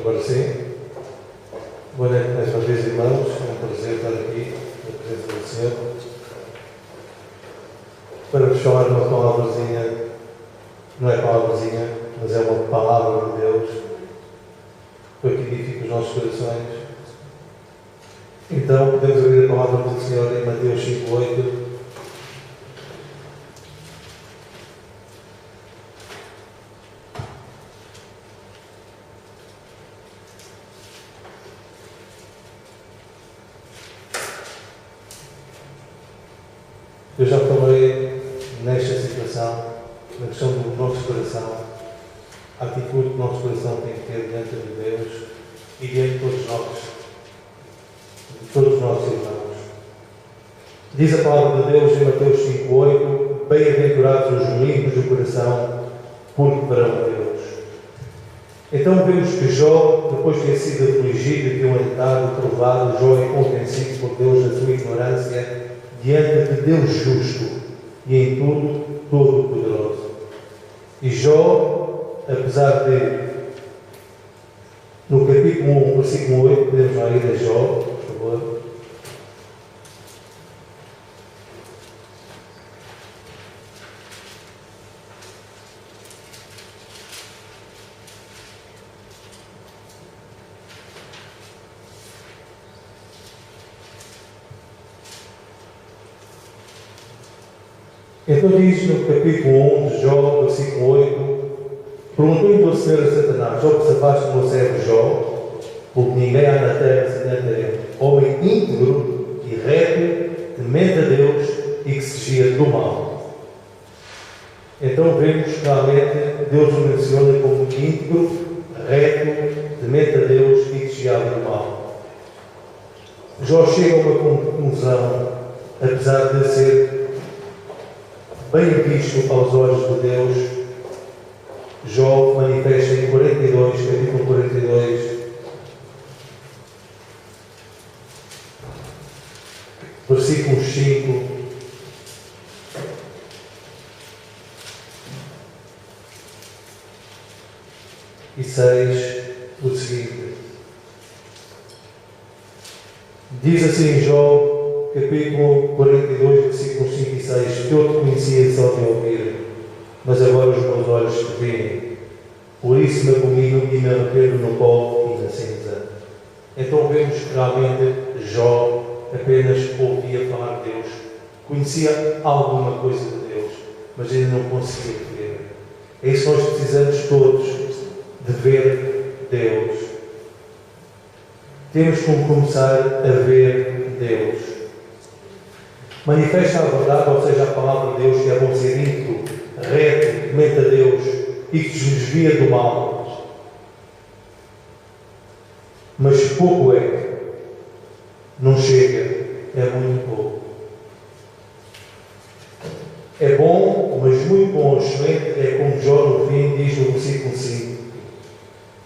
Agora sim. Boa noite mais uma vez, irmãos. É um prazer estar aqui na presença do Senhor para vos falar uma palavrazinha. Não é palavrazinha, mas é uma palavra de Deus que edifica os nossos corações. Então, podemos ouvir a palavra do Senhor em Mateus 5:8. Eu já falei nesta situação, na questão do nosso coração, a atitude que o nosso coração tem que ter diante de Deus e diante de todos os nossos irmãos. Diz a palavra de Deus em Mateus 5:8: bem-aventurados os limpos do coração, porque verão a Deus. Então vemos que Jó, depois de ter sido afligido e violentado, provado, Jó é convencido por Deus da sua ignorância diante de Deus justo e em tudo todo-poderoso. E Jó, apesar de, no capítulo 1, versículo 8, podemos lá ir a Jó, por favor. Então diz no capítulo 1 de Jó, versículo 8: perguntou-lhe o Senhor a Satanás: observaste o meu servo Jó, porque ninguém há na terra semelhante a ele, homem íntegro e reto, temente a Deus e que se desvia do mal. Então vemos claramente Deus o menciona como íntegro, reto, temente a Deus e que se desvia do mal. Jó chega a uma conclusão, apesar de ser bem visto aos olhos de Deus. Jó manifesta em 42, capítulo 42, versículos 5 e 6, o seguinte. Diz assim Jó, capítulo 42, versículos 5 e 6: eu te conhecia só de ouvir, mas agora os meus olhos te veem. Por isso me abomino e me arrependo no pó e na cinza. Então vemos que realmente Jó apenas ouvia falar de Deus, conhecia alguma coisa de Deus, mas ainda não conseguia ver. É isso que nós precisamos todos, de ver Deus. Temos como começar a ver Deus. Manifesta a verdade, ou seja, a palavra de Deus, que é bom ser íntegro, reto, temente a Deus e que se desvia do mal. Mas pouco é, não chega, é muito pouco. É bom, mas muito bom, excelente, é como Jó no fim diz no versículo 5.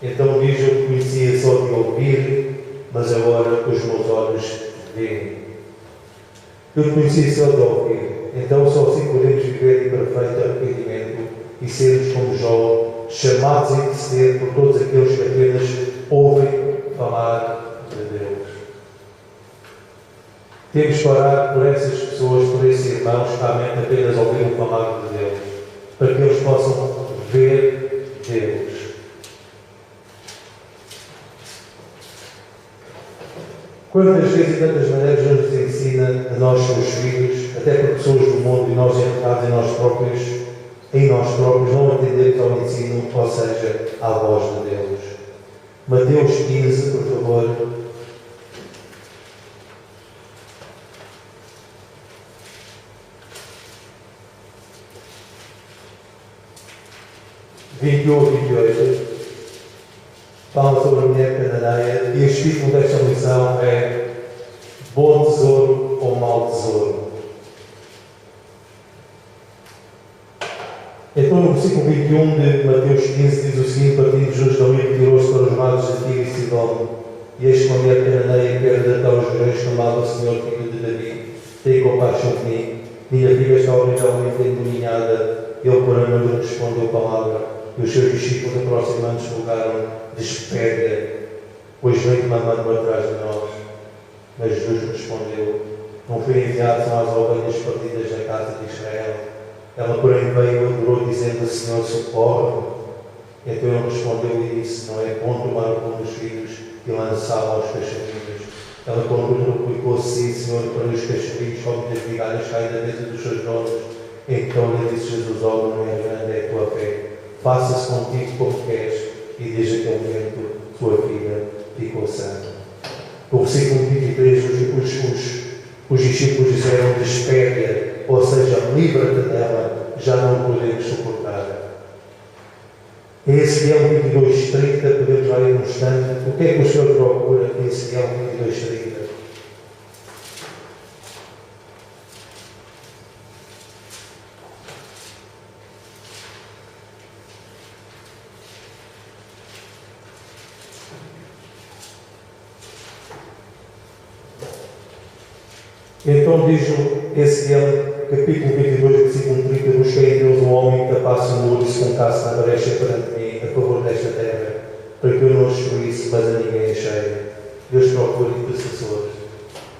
Então diz: eu te conhecia só de ouvir, mas agora os meus olhos veem. Eu te conhecia só de ouvir. Então só assim podemos viver em perfeito arrependimento e sermos como Jó, chamados a interceder por todos aqueles que apenas ouvem falar de Deus. Temos que orar por essas pessoas, por esses irmãos que realmente apenas ouviram falar de Deus, para que eles possam ver Deus. Quantas vezes e tantas maneiras Deus nos ensina a nós, seus filhos, até por pessoas do mundo, e nós enterrados em nós próprios, não atendemos ao ensino, ou seja, à voz de Deus. Mateus 15, por favor. (21 a 28). Fala sobre a mulher cananeia e o título desta lição é Bom Tesouro ou Mau Tesouro. Então no versículo 21 de Mateus 15 diz o seguinte: partindo Jesus dali retirou-se para os lados de Tiro e Sidom, e eis que uma mulher cananeia que era de até aos joelhos clamava: Senhor, filho de Davi, tem compaixão de mim, minha filha está horrivelmente endemoniada. Ele, porém, não lhe respondeu palavra. E os seus discípulos, aproximando-se, rogaram: despede-a, pois vem clamando atrás de nós. Mas Jesus respondeu: não fui enviado são as ovelhas perdidas da casa de Israel. Ela, porém, veio e adorou, dizendo: Senhor, socorre-me. Então ele respondeu e disse: não é bom tomar o pão dos filhos e lançá-lo aos cachorrinhos. Ela, contudo, replicou: sim, Senhor, para os cachorrinhos comem das migalhas caem da mesa dos seus donos. Então lhe disse Jesus: ó, não é grande é a tua fé, faça-se contigo como queres. E desde aquele momento sua filha ficou sã. No versículo 23, os discípulos disseram: despede-a, ou seja, livra-te dela, já não podemos suportar. Em Ezequiel 22:30, podemos ler um instante, o que é que o Senhor procura em Ezequiel 22:30? Então diz Ezequiel, capítulo 22, versículo 30: busquei em Deus um homem capaz de muro e se colocasse na brecha perante mim a favor desta terra, para que eu não destruísse, mas a ninguém achei. Deus procura intercessores.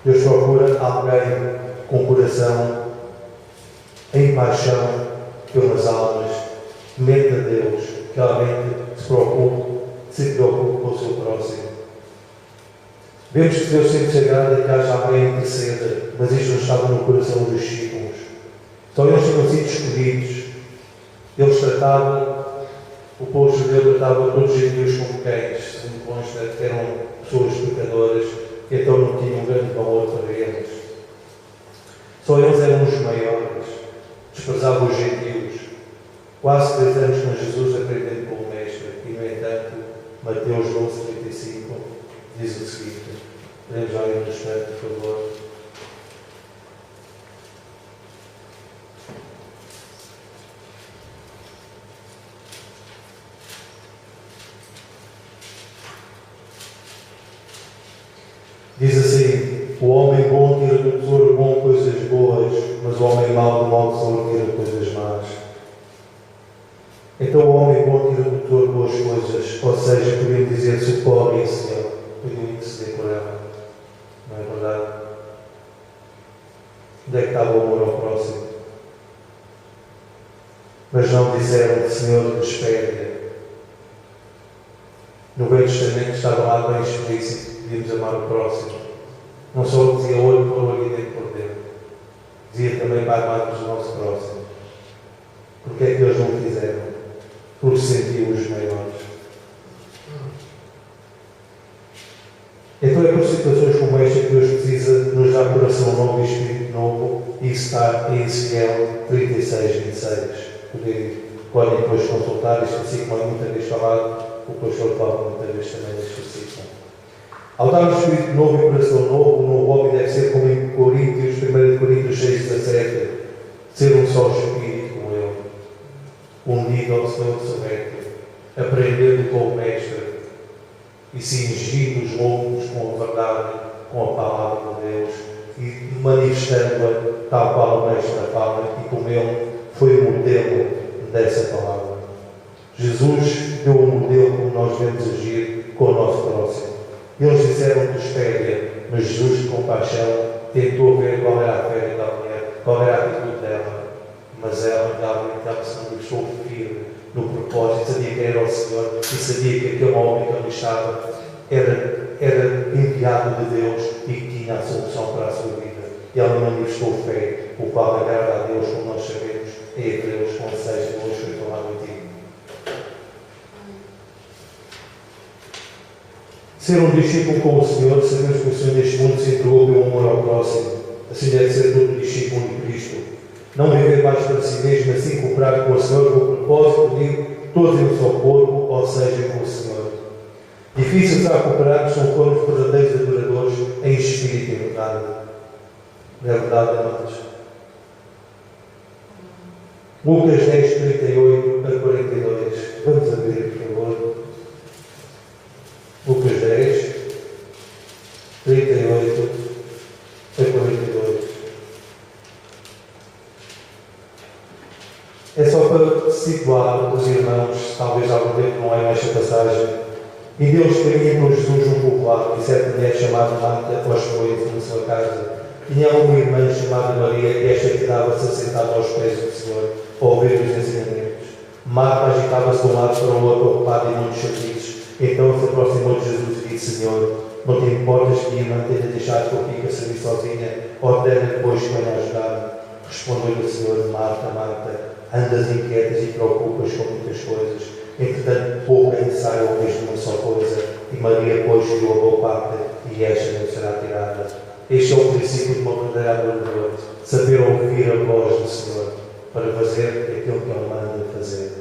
Deus procura alguém com coração em paixão pelas almas, temente a Deus, que realmente se preocupe com o seu próximo. Vemos que Deus sempre se agrada que haja alguém que interceda, mas isto não estava no coração dos discípulos. Só eles tinham sido escolhidos. Eles tratavam, o povo judeu tratava todos os gentios como cães, se me consta que eram pessoas pecadoras, e então não tinham grande valor para eles. Só eles eram os maiores, desprezavam os gentios. Quase 3 anos com Jesus aprendendo com o Mestre, e no entanto, Mateus 12:35 diz o seguinte. Podemos já ir no instante, por favor. Diz assim: o homem bom tira do tesouro bom coisas boas, mas o homem mau do mau tesouro tira coisas más. Então o homem bom tira do tesouro boas coisas, ou seja, podemos dizer, se o pobre e se ele podiam interceder por ela. Não é verdade? Onde é que estava o amor ao próximo? Mas não disseram: Senhor, despede-a. No Velho Testamento estava lá bem explícito que devíamos amar o próximo. Não só dizia olho por olho e dentro por dentro. Dizia também para amarmos o nosso próximo. Porque é que eles não fizeram? Porque sentiam os maiores. Então é por situações como esta que Deus precisa nos dar coração novo e espírito novo, e isso está em Ezequiel 36:26. Podem depois consultar este versículo, é muita vez falado, o pastor fala muita vez também neste versículo. Ao dar-nos espírito novo e coração novo, o novo homem deve ser como em Coríntios, 1 Coríntios 6:17, ser um só espírito como ele, unido ao Senhor Santo, aprendendo com o Mestre e cingindo os lombos com a verdade, com a palavra de Deus e manifestando-a tal qual o Mestre fala e como ele foi o modelo dessa palavra. Jesus deu um modelo como nós devemos agir com o nosso próximo. Eles disseram despede-a, mas Jesus, de compaixão, tentou ver qual era a fé daquela mulher, qual era a atitude dela, mas ela realmente se deixou firme no propósito, sabia que era o Senhor e sabia que aquele homem que ali estava era enviado de Deus e que tinha a solução para a sua vida. E ela manifestou fé, o qual agrada a Deus, como nós sabemos, é Hebreus 11:6, hoje foi falado antigo. Ser um discípulo com o Senhor, sabemos que o Senhor neste mundo se entregou pelo amor ao próximo. Assim deve ser todo discípulo de Cristo. Não viver mais para si mesmo, assim cooperar com o Senhor com o propósito de unir todos em um só corpo, ou seja, com o Senhor. Difícil será cooperar se não formos verdadeiros adoradores em espírito e verdade. Não é verdade, amados? Lucas 10:38-42. Vamos abrir, por favor. Lucas 10:38-42. É só para situar os irmãos, talvez não é nesta passagem. E Deus caminha com Jesus num povoado, e certa mulher chamada Marta hospedou-se na sua casa. Tinha uma irmã chamada Maria, e esta quedava-se assentada aos pés do Senhor, a ouvir os ensinamentos. Marta agitava-se de um lado para o outro, ocupada em muitos serviços. Então se aproximou de Jesus e disse: Senhor, não te importas que minha irmã tenha deixado que eu fique a servir sozinha? Ordena depois que venha ajudar-me. Respondeu-lhe o Senhor: Marta, Marta, andas inquietas e preocupas com muitas coisas. Entretanto, pouco é necessário ouvir uma só coisa. E Maria, pois, escolheu a boa parte, e esta não será tirada. Este é o princípio de uma verdadeira adoradora: saber ouvir a voz do Senhor, para fazer aquilo que Ele manda fazer.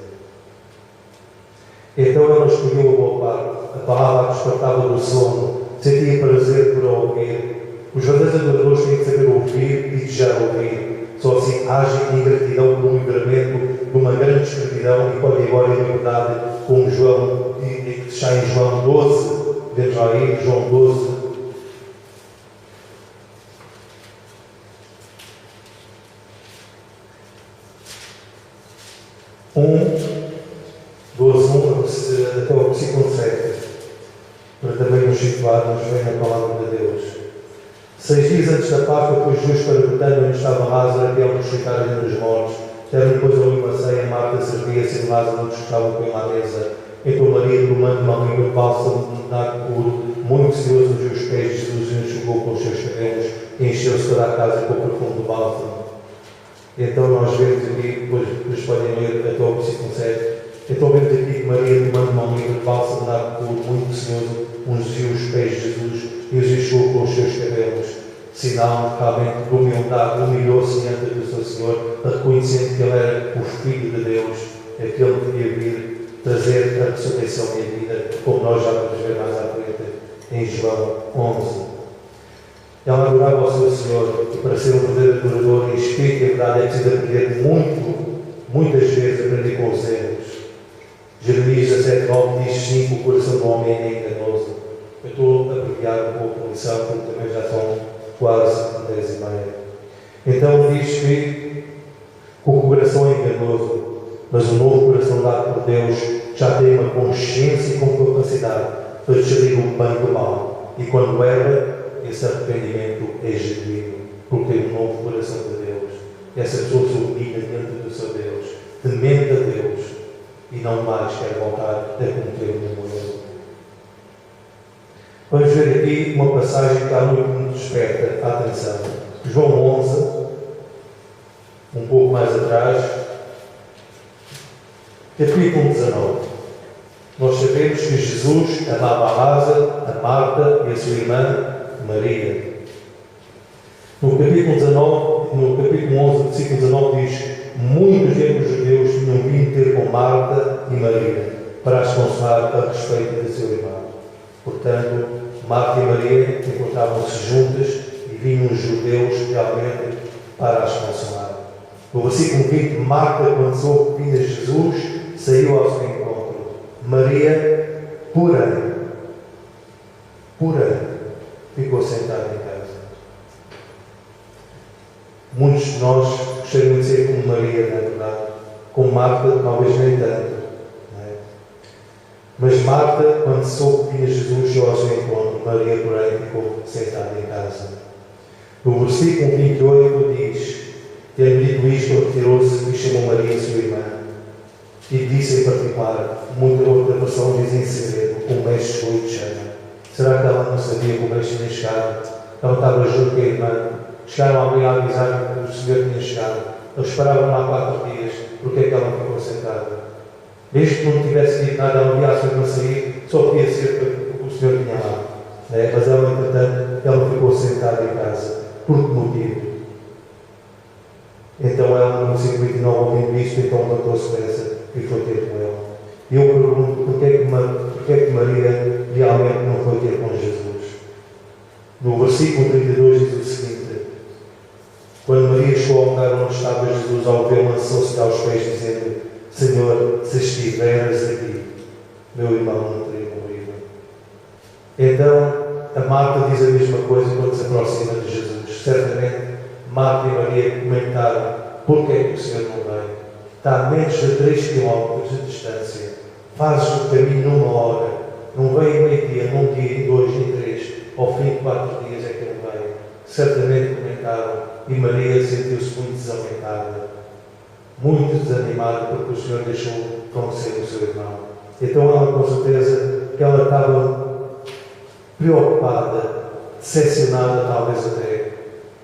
Então ela escolheu a boa parte, a palavra que despertava do sono, sentia prazer por a ouvir. Os verdadeiros adoradores têm que saber ouvir e desejar ouvir. Só assim agem em gratidão por um livramento de uma grande escravidão e podem agora em liberdade, como João, que está em João 12, vemos aí, João 12. Até o versículo 7, para também nos situarmos bem na palavra de Deus. 6 dias antes da Páscoa, foi Jesus para Betânia, onde estava Lázaro, que é um ressuscitar entre os mortos. Deram depois ali uma ceia, Marta servia-se e Lázaro não estavam com ele à mesa. Então Maria, tomando uma língua de bálsamo puro, muito precioso, ungiu os pés de Jesus e enxugou com os seus cabelos e encheu-se toda a casa com o perfume do bálsamo. Então nós vemos aqui, depois podem ler até o versículo 7, então vemos aqui que Maria, tomando uma língua de bálsamo puro, muito precioso, ungiu os pés de Jesus e os enxugou com os seus cabelos. Sinal realmente de humildade, humilhou-se diante do seu Senhor, reconhecendo que Ele era o Filho de Deus, aquele que devia vir trazer a ressurreição e a vida, como nós já vamos ver mais à frente em João 11. Ela adorava ao seu Senhor, e para ser um verdadeiro adorador em espírito e verdade é preciso aprender muitas vezes aprender com os erros. Jeremias 17:9 diz: sim, o coração do homem é enganoso. Eu estou a abreviar um pouco a lição, porque também já são quase 10h30. Então diz que o coração é enganoso, mas o novo coração dado por Deus já tem uma consciência com capacidade para discernir o bem do mal. E quando erra, esse arrependimento é genuíno, porque tem um novo coração de Deus. Essa pessoa se humilha diante do seu Deus, temente a Deus, e não mais quer voltar a cometer o mesmo erro. Vamos ver aqui uma passagem que está muito desperta a atenção. João 11, um pouco mais atrás, capítulo 19. Nós sabemos que Jesus amava a Lázaro, a Marta e a sua irmã Maria. No capítulo 19, no capítulo 11, versículo 19 diz: muitos entre os judeus tinham vindo ter com Marta e Maria para as consolar a respeito de seu irmão. Portanto, Marta e Maria encontravam-se juntas e vinham os judeus realmente para as consolar. No versículo 20, Marta, quando soube que vinha Jesus, saiu ao seu encontro. Maria, porém, ficou sentada em casa. Muitos de nós gostariam de ser como Maria, na verdade. Como Marta, talvez nem tanto. Mas Marta, quando soube que vinha Jesus, chegou ao seu encontro. Maria, porém, ficou sentada em casa. No versículo 28 diz: tendo dito isto, retirou-se e chamou Maria, sua irmã. E disse em particular: muita outra pessoa diz em segredo: o mestre chegou e te chama. Será que ela não sabia que o mestre tinha chegado? Ela estava junto com a irmã. Chegaram alguém a avisar que o Senhor tinha chegado. Eles esperavam lá 4 dias. Porque é que ela ficou sentada? Mesmo que não tivesse dito nada, ela via a sua irmã sair, só podia ser porque o Senhor tinha lá. Mas ela, entretanto, ela ficou sentada em casa. Por que motivo? Então ela, no versículo 29, ouvindo isto, então levantou-se depressa e foi ter com ele. E eu pergunto: porquê é que Maria realmente não foi ter com Jesus? No versículo 32 diz o seguinte: quando Maria chegou ao lugar onde estava Jesus, ao vê-lo, lançou-se aos pés, dizendo: Senhor, se estiveras aqui, meu irmão não teria morrido. Então, a Marta diz a mesma coisa quando se aproxima de Jesus. Certamente, Marta e Maria comentaram: porque é que o Senhor não veio? Está a menos de 3 km de distância. Fazes o caminho numa hora. Não veio meio-dia, num dia, em 2, em 3. Ao fim de 4 dias é que ele veio. Certamente comentaram. E Maria sentiu-se muito desalentada, muito desanimada, porque o Senhor deixou falecer o seu irmão. Então ela, com certeza, que ela estava preocupada, decepcionada talvez até,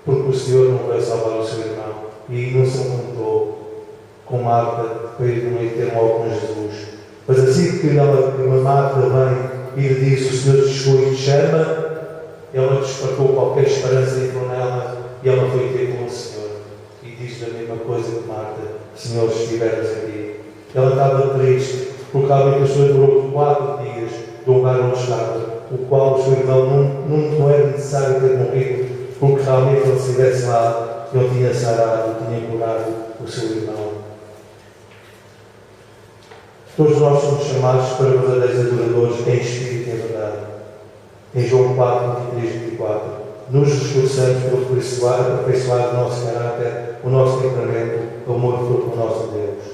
porque o Senhor não veio salvar o seu irmão. E não se encontrou com Marta para ir no meio termo com Jesus. Mas assim que uma Marta vem e lhe diz: o Senhor te chegou e te chama, ela despertou qualquer esperança dentro nela e ela foi ter com o Senhor. E diz a mesma coisa que Marta: Senhor, se estiveres aqui. Ela estava triste, porque realmente o Senhor demorou 4 dias do lugar onde estava, o qual o seu irmão não era necessário ter morrido, porque realmente ele se estivesse lá, ele tinha sarado, tinha curado o seu irmão. Todos nós somos chamados para verdadeiros adoradores em espírito e em verdade. Em João 4, 23 e 24, nos esforçamos por aperfeiçoar o nosso caráter, o nosso temperamento, o amor pelo nosso Deus.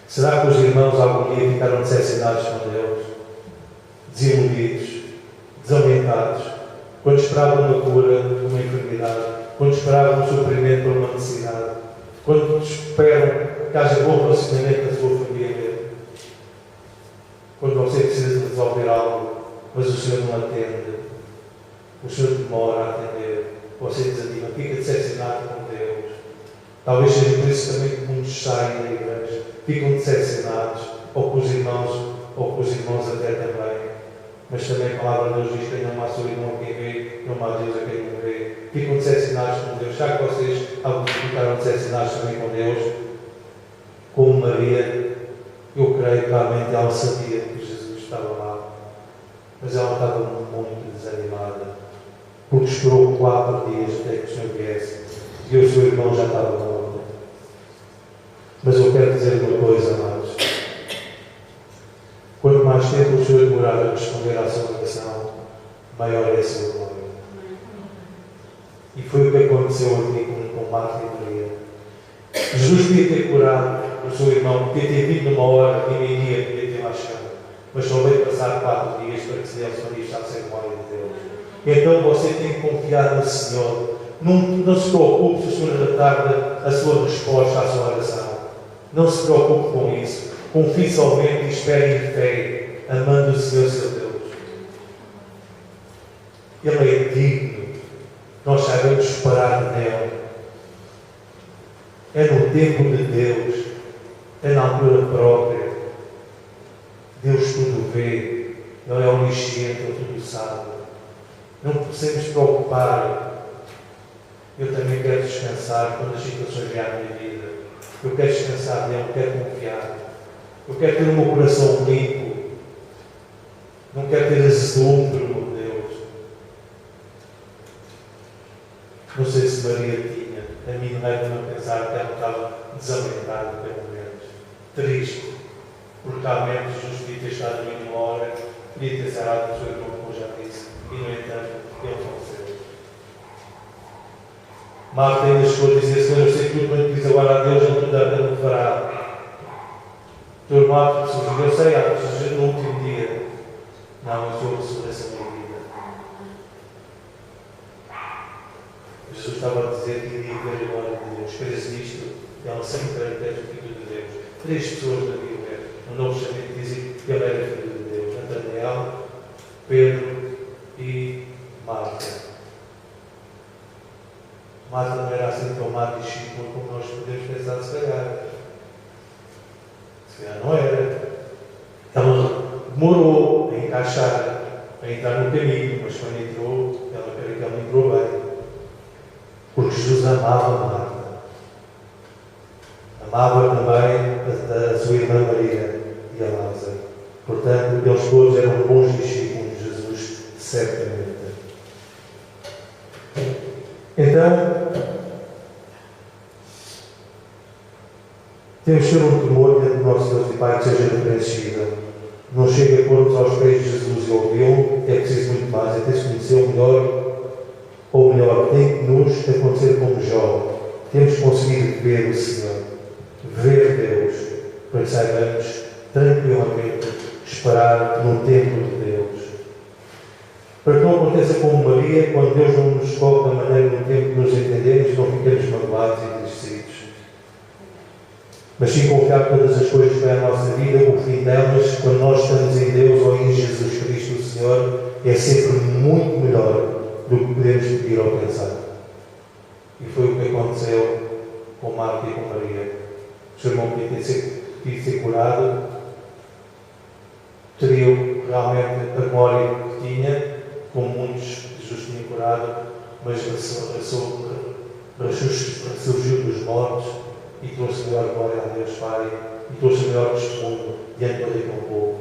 Será que os irmãos algum dia ficaram decepcionados com Deus? Desiludidos? Desalentados? Quando esperavam uma cura de uma enfermidade? Quando esperavam um suprimento para uma necessidade? Quando esperam que haja bom relacionamento na sua família? Quando você precisa de resolver algo, mas o Senhor não atende, o Senhor demora a atender, você desanima, fica decepcionado com Deus. Talvez seja por isso também que muitos saem da igreja, ficam decepcionados, ou com os irmãos até também. Mas também a palavra de Deus diz que não há seu irmão a quem vê, não há Deus a quem não vê. Ficam decepcionados com Deus. Já que vocês alguns ficaram decepcionados também com Deus, como Maria, eu creio que realmente ela sabia que Jesus estava lá. Mas ela estava muito desanimada, porque esperou 4 dias até que o Senhor viesse e o seu irmão já estava morto. Mas eu quero dizer uma coisa, amados. Quanto mais tempo o Senhor demorar a responder à sua oração, maior é a sua glória. E foi o que aconteceu aqui com Marta e Maria. Jesus podia ter curado o seu irmão, podia ter vindo numa hora e meio-dia, podia ter lá chegado. Mas só veio passar 4 dias para que se Deus manifestasse a glória de Deus. Então você tem que confiar no Senhor. Não se preocupe se o Senhor retarda a sua resposta à sua oração. Não se preocupe com isso. Confie somente e espere em fé, amando o Senhor, seu Deus. Ele é digno. Nós sabemos esperar nele. É no tempo de Deus. É na altura própria. Deus tudo vê. Ele é onisciente, Ele tudo sabe. Não precisamos preocupar. Eu também quero descansar quando as situações vêm à minha vida. Eu quero descansar nele, eu quero confiar. Eu quero ter o meu coração limpo. Não quero ter azedume por Deus. Não sei se Maria tinha. A mim não era de pensar que ela estava desalentada até momentos. Triste. Porque realmente Jesus podia ter estado ali uma hora, podia ter sarado o seu irmão, como eu já disse. E no entanto, ele faleceu. Marta ainda chegou a dizer: Senhor, eu sei tudo, quando diz agora a Deus, Ele tudo me fará. Teu irmão, eu sei, no último dia. Não, eu sou a ressurreição da vida. Jesus estava a dizer que iria ver a glória de Deus. Crês nisto? Ela sempre crê que és o Filho de Deus. 3 pessoas na Bíblia, no Novo Testamento, dizem que ele era Filho de Deus. Natanael, Pedro e Marta. Marta não era assim tão má discípula como nós podemos pensar, se calhar. Se calhar não era. Ela demorou a encaixar, a entrar no caminho, mas quando entrou, ela creio que ela entrou bem. Porque Jesus amava Marta. Amava também a sua irmã Maria e a Lázaro. Portanto, eles todos eram bons discípulos de Jesus, certamente. Então, temos de ter um temor diante do nosso Deus e Pai que seja reconhecido. Não chega a pôr-nos aos pés de Jesus e ouvi-lo, é preciso muito mais, é preciso conhecer o melhor, ou melhor, tem que nos acontecer como Jó. Temos conseguido ver o Senhor, ver Deus, para que saibamos tranquilamente esperar no templo de Deus. Para que não aconteça como Maria, quando Deus não nos escolhe da maneira no tempo que nos entendemos, não fiquemos magoados e entristecidos. Mas sim confiar que todas as coisas que vêm à nossa vida, o fim delas, quando nós estamos em Deus ou em Jesus Cristo, o Senhor, é sempre muito melhor do que podemos pedir ou pensar. E foi o que aconteceu com Marta e com Maria. O seu irmão podia ter sido curado, teriam realmente a glória que tinha, como muitos Jesus tinham curado, mas ressurgiu dos mortos e trouxe maior glória a Deus Pai e trouxe maior testemunho diante de todo o povo.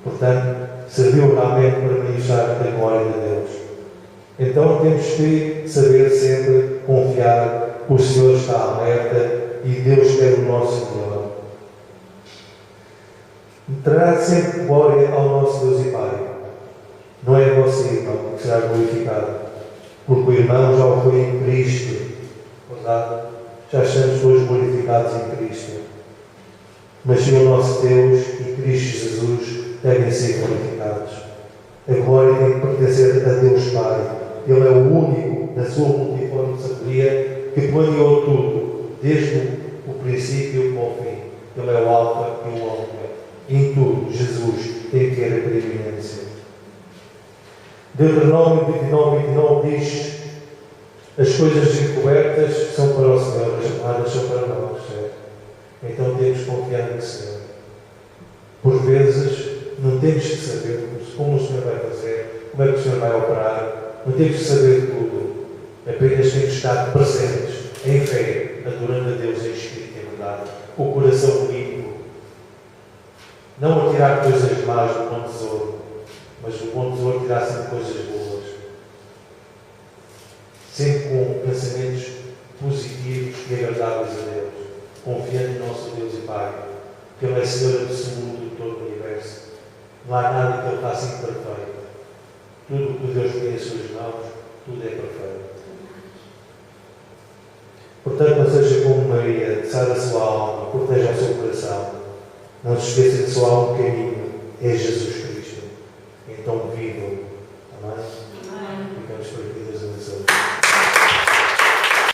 Portanto, serviu realmente para manifestar a glória de Deus. Então temos que saber sempre confiar que o Senhor está alerta e Deus quer o nosso melhor. Trará sempre glória ao nosso Deus e Pai. Não é você, irmão, que será glorificado, porque o irmão já o foi em Cristo. Verdade? Já estamos todos glorificados em Cristo. Mas sim o nosso Deus e Cristo Jesus devem ser glorificados. A glória tem que pertencer a Deus Pai. Ele é o único, na sua multiforme sabedoria, que planeou tudo, desde o princípio ao fim. Ele é o Alfa e o Ômega. Em tudo, Jesus tem que ter a preeminência. Deuteronômio 29 diz: as coisas encobertas são para o Senhor, as chamadas são para nós. Então temos que confiar no Senhor. Por vezes, não temos que saber como o Senhor vai fazer, como é que o Senhor vai operar, não temos que saber tudo. Apenas temos que estar presentes, em fé, adorando a Deus em espírito e em verdade, com o coração limpo. Não a tirar coisas más do bom tesouro, mas o bom tesouro tirar sempre coisas boas. Sempre com pensamentos positivos e agradáveis a Deus, confiando no nosso Deus e Pai, que Ele é Senhor absoluto de todo o universo. Não há nada que Ele faça imperfeito. Tudo o que Deus tem em suas mãos, tudo é perfeito. Portanto, não seja como Maria, sara a sua alma, proteja o seu coração. Não se esqueça que só há um caminho, é Jesus Cristo. Então vivam. Amém? Ficamos perdidos.